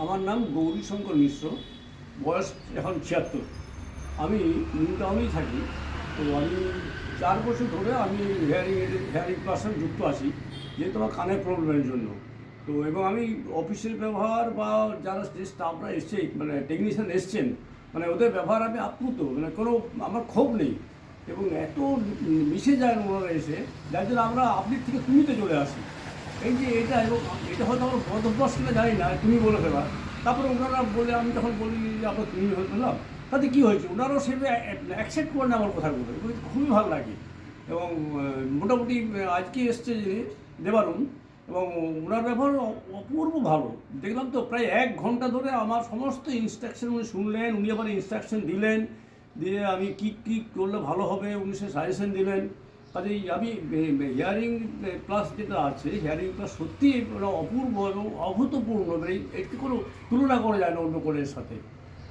আমার নাম গৌরীশঙ্কর মিশ্র, বয়স এখন ৭৬। আমি নিউ টাউনেই থাকি। তো আমি ৪ বছর ধরে আমি হেয়ারিং প্লাসে যুক্ত আছি, যেহেতু আমার কানের প্রবলেমের জন্য। তো এবং আমি অফিসের ব্যবহার বা যারা যে স্টাফরা এসছে, মানে টেকনিশিয়ান এসছেন, মানে ওদের ব্যবহার আমি আপ্লুত, মানে কোনো আমার ক্ষোভ নেই। এবং এত মিশে যায় ওনারা এসে, যার জন্য আমরা আপনি থেকে তুমিতে চলে আসি। এই যে এটা, এবং এটা হয়তো আমার বদভ্যাস কিনা জানি না, তুমি বলে ফেলা। তারপরে ওনারা বলে, আমি যখন বলি যে আপনার তুমি হয়ে ফেললাম, তাতে কী হয়েছে, ওনারাও সেভাবে অ্যাকসেপ্ট করে না আমার কথাগুলো, এগুলো খুবই ভালো লাগে। এবং মোটামুটি আজকে এসছে যে দেবারুণ, এবং ওনার ব্যবহার অপূর্ব ভালো। দেখলাম তো প্রায় 1 ঘন্টা ধরে আমার সমস্ত ইনস্ট্রাকশন উনি শুনলেন, উনি আবার ইনস্ট্রাকশন দিলেন, দিয়ে আমি কী কী করলে ভালো হবে উনি সে সাজেশন দিলেন। কাজেই আমি হিয়ারিং প্লাস যেটা আছে, হিয়ারিং প্লাস সত্যিই অপূর্ব এবং অভূতপূর্ণ, মানে একটু কোনো তুলনা করা যায় না অন্য কোনের সাথে।